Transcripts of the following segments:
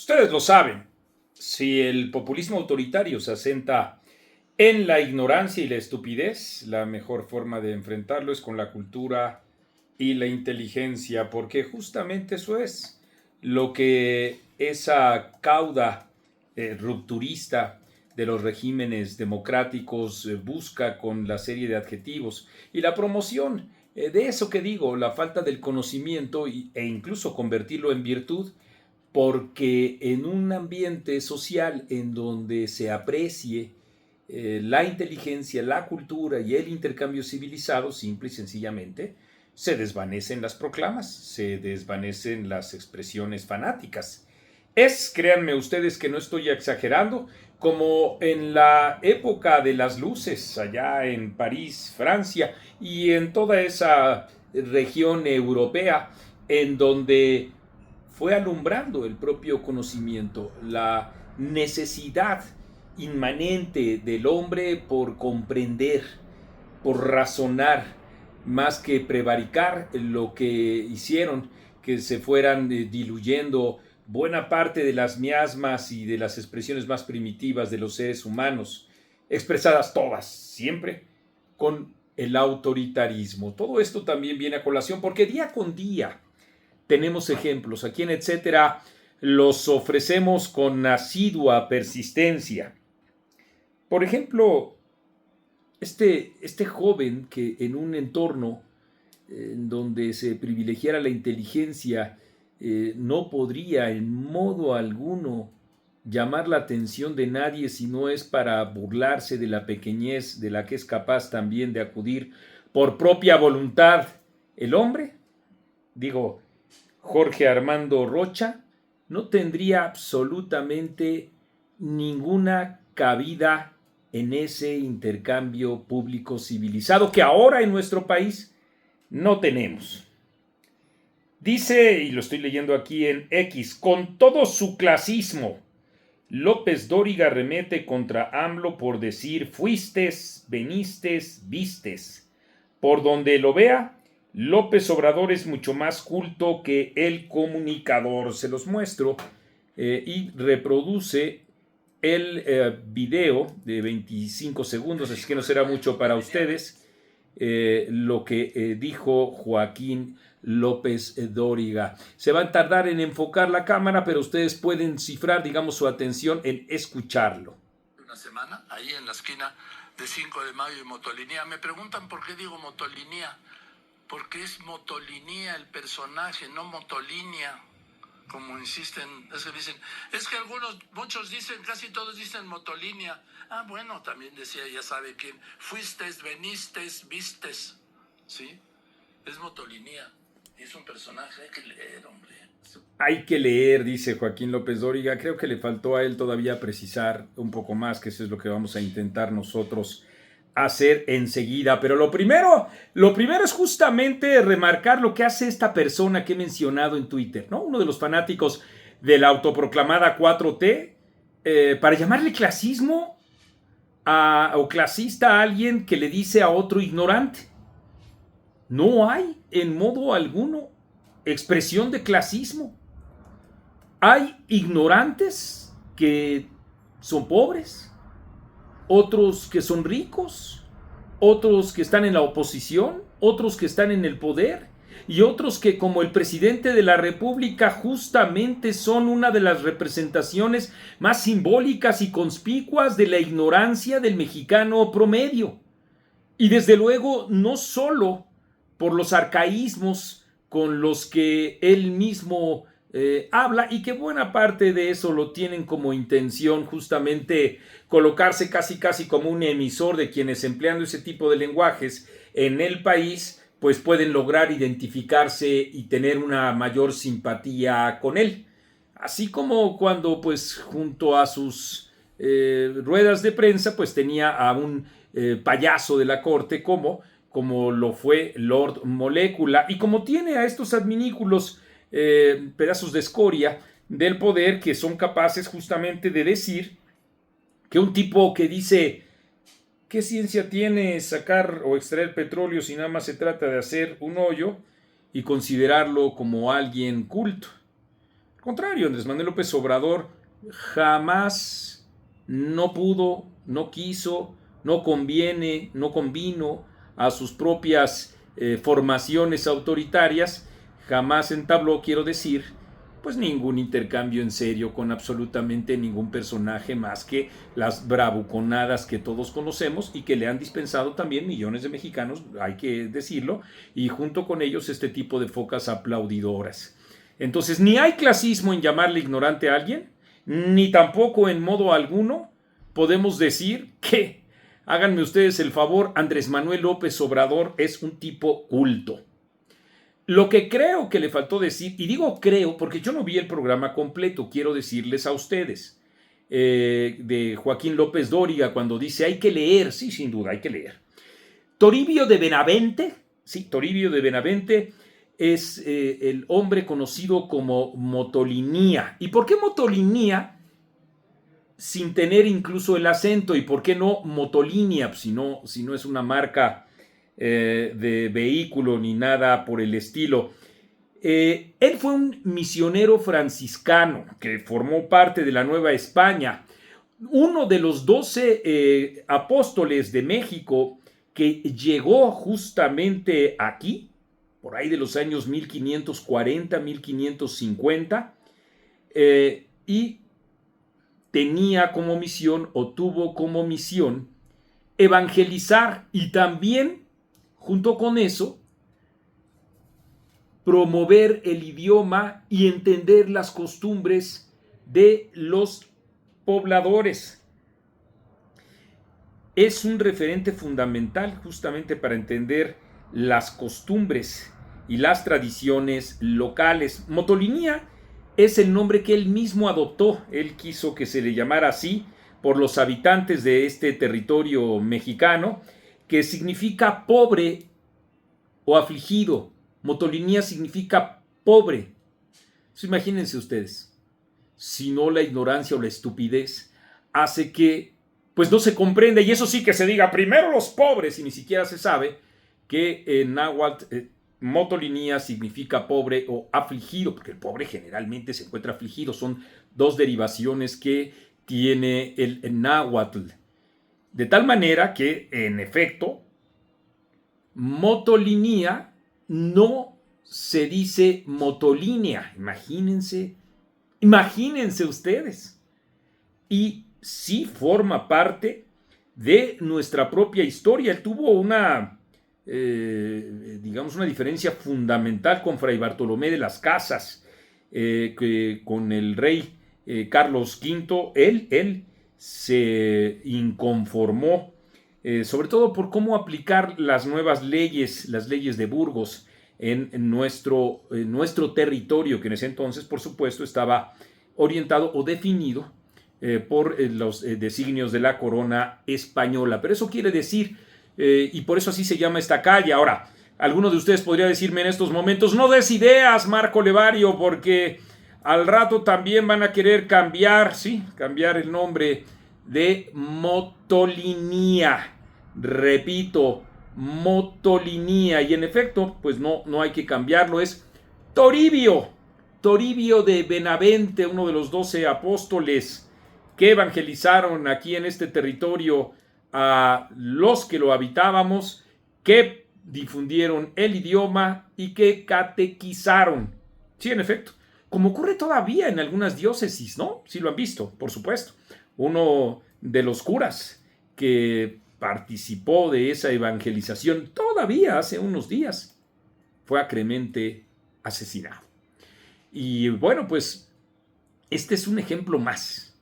Ustedes lo saben, si el populismo autoritario se asenta en la ignorancia y la estupidez, la mejor forma de enfrentarlo es con la cultura y la inteligencia, porque justamente eso es lo que esa cauda rupturista de los regímenes democráticos busca con la serie de adjetivos y la promoción de eso que digo, la falta del conocimiento e incluso convertirlo en virtud, porque en un ambiente social en donde se aprecie la inteligencia, la cultura y el intercambio civilizado, simple y sencillamente, se desvanecen las proclamas, se desvanecen las expresiones fanáticas. Créanme ustedes que no estoy exagerando, como en la época de las luces, allá en París, Francia, y en toda esa región europea, en donde fue alumbrando el propio conocimiento, la necesidad inmanente del hombre por comprender, por razonar, más que prevaricar lo que hicieron, que se fueran diluyendo buena parte de las miasmas y de las expresiones más primitivas de los seres humanos, expresadas todas, siempre con el autoritarismo. Todo esto también viene a colación porque día con día tenemos ejemplos. Aquí en Etcétera los ofrecemos con asidua persistencia. Por ejemplo, este joven que en un entorno en donde se privilegiara la inteligencia no podría en modo alguno llamar la atención de nadie si no es para burlarse de la pequeñez de la que es capaz también de acudir por propia voluntad el hombre, digo, Jorge Armando Rocha, no tendría absolutamente ninguna cabida en ese intercambio público civilizado que ahora en nuestro país no tenemos. Dice, y lo estoy leyendo aquí en X, con todo su clasismo, López Dóriga remete contra AMLO por decir fuistes, venistes, vistes. Por donde lo vea, López Obrador es mucho más culto que el comunicador. Se los muestro y reproduce el video de 25 segundos, así que no será mucho para ustedes lo que dijo Joaquín López Dóriga. Se va a tardar en enfocar la cámara, pero ustedes pueden cifrar, digamos, su atención en escucharlo. Una semana, ahí en la esquina de 5 de Mayo y Motolinía. Me preguntan por qué digo Motolinía. Porque es Motolinía el personaje, no Motolinia, como insisten, es que dicen, es que muchos dicen, casi todos dicen Motolinía. Ah, bueno, también decía, ya sabe quién, fuistes, venistes, vistes, ¿sí? Es Motolinía, es un personaje, hay que leer, hombre. Hay que leer, dice Joaquín López Dóriga. Creo que le faltó a él todavía precisar un poco más, que eso es lo que vamos a intentar nosotros hacer enseguida. Pero lo primero es justamente remarcar lo que hace esta persona que he mencionado en Twitter, ¿no? Uno de los fanáticos de la autoproclamada 4T, para llamarle clasismo o clasista a alguien que le dice a otro ignorante. No hay en modo alguno expresión de clasismo. Hay ignorantes que son pobres, otros que son ricos, otros que están en la oposición, otros que están en el poder y otros que, como el presidente de la República, justamente son una de las representaciones más simbólicas y conspicuas de la ignorancia del mexicano promedio. Y desde luego no solo por los arcaísmos con los que él mismo habla, y que buena parte de eso lo tienen como intención justamente colocarse casi como un emisor de quienes, empleando ese tipo de lenguajes en el país, pues pueden lograr identificarse y tener una mayor simpatía con él. Así como cuando pues junto a sus ruedas de prensa pues tenía a un payaso de la corte como lo fue Lord Molécula, y como tiene a estos adminículos pedazos de escoria del poder que son capaces justamente de decir que un tipo que dice ¿qué ciencia tiene sacar o extraer petróleo si nada más se trata de hacer un hoyo? Y considerarlo como alguien culto. contrario, Andrés Manuel López Obrador jamás no pudo, no quiso, no conviene, no convino a sus propias formaciones autoritarias, jamás entabló, quiero decir, pues ningún intercambio en serio con absolutamente ningún personaje más que las bravuconadas que todos conocemos y que le han dispensado también millones de mexicanos, hay que decirlo, y junto con ellos este tipo de focas aplaudidoras. Entonces, ni hay clasismo en llamarle ignorante a alguien, ni tampoco en modo alguno podemos decir que, háganme ustedes el favor, Andrés Manuel López Obrador es un tipo culto. Lo que creo que le faltó decir, y digo creo porque yo no vi el programa completo, quiero decirles a ustedes, de Joaquín López Dóriga, cuando dice hay que leer, sí, sin duda, hay que leer. Toribio de Benavente, sí, Toribio de Benavente es el hombre conocido como Motolinía. ¿Y por qué Motolinía sin tener incluso el acento? ¿Y por qué no Motolinia, si no es una marca de vehículo ni nada por el estilo? Él fue un misionero franciscano que formó parte de la Nueva España, uno de los 12 apóstoles de México que llegó justamente aquí, por ahí de los años 1540, 1550, y tenía como misión o tuvo como misión evangelizar y también, junto con eso, promover el idioma y entender las costumbres de los pobladores. Es un referente fundamental justamente para entender las costumbres y las tradiciones locales. Motolinía es el nombre que él mismo adoptó. Él quiso que se le llamara así por los habitantes de este territorio mexicano, que significa pobre o afligido. Motolinía significa pobre. Entonces, imagínense ustedes, si no la ignorancia o la estupidez hace que pues no se comprenda, y eso sí que se diga primero los pobres, y ni siquiera se sabe que en náhuatl Motolinía significa pobre o afligido, porque el pobre generalmente se encuentra afligido. Son dos derivaciones que tiene el náhuatl. De tal manera que, en efecto, Motolinía no se dice Motolínea. Imagínense ustedes. Y sí forma parte de nuestra propia historia. Él tuvo una diferencia fundamental con Fray Bartolomé de las Casas, que con el rey Carlos V, él se inconformó, sobre todo por cómo aplicar las nuevas leyes, las leyes de Burgos en nuestro territorio, que en ese entonces, por supuesto, estaba orientado o definido por los designios de la corona española. Pero eso quiere decir, y por eso así se llama esta calle. Ahora, alguno de ustedes podría decirme en estos momentos, no des ideas, Marco Levario, porque al rato también van a querer cambiar el nombre de Motolinía. Repito, Motolinía. Y en efecto, pues no hay que cambiarlo, es Toribio de Benavente, uno de los 12 apóstoles que evangelizaron aquí en este territorio a los que lo habitábamos, que difundieron el idioma y que catequizaron. Sí, en efecto, como ocurre todavía en algunas diócesis, ¿no? Sí lo han visto, por supuesto. Uno de los curas que participó de esa evangelización todavía hace unos días fue acremente asesinado. Y bueno, pues este es un ejemplo más,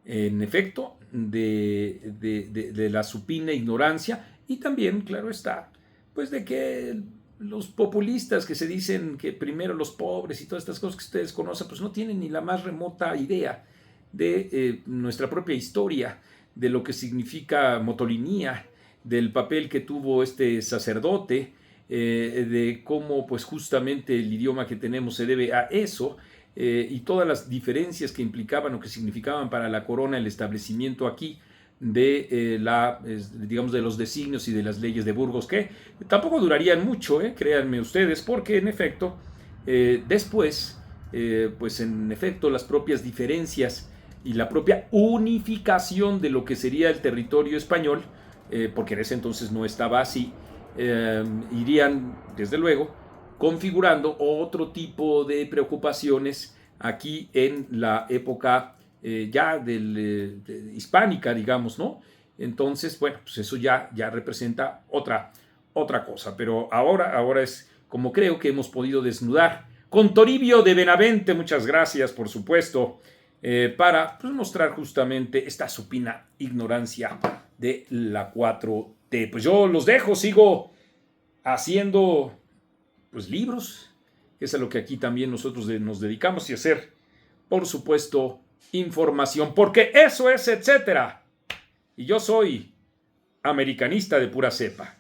en efecto, de la supina ignorancia, y también, claro está, pues de que los populistas que se dicen que primero los pobres y todas estas cosas que ustedes conocen, pues no tienen ni la más remota idea de nuestra propia historia, de lo que significa Motolinía, del papel que tuvo este sacerdote, de cómo pues justamente el idioma que tenemos se debe a eso, y todas las diferencias que implicaban o que significaban para la corona el establecimiento aquí de de los designios y de las leyes de Burgos, que tampoco durarían mucho, créanme ustedes, porque en efecto después pues en efecto las propias diferencias y la propia unificación de lo que sería el territorio español, porque en ese entonces no estaba así, irían desde luego configurando otro tipo de preocupaciones aquí en la época ya hispánica, digamos, ¿no? Entonces, bueno, pues eso ya representa otra cosa, pero ahora es como creo que hemos podido desnudar con Toribio de Benavente, muchas gracias, por supuesto, para pues, mostrar justamente esta supina ignorancia de la 4T. Pues yo los dejo, sigo haciendo pues libros, que es a lo que aquí también nosotros nos dedicamos, y hacer, por supuesto, información, porque eso es etcétera. Y yo soy americanista de pura cepa.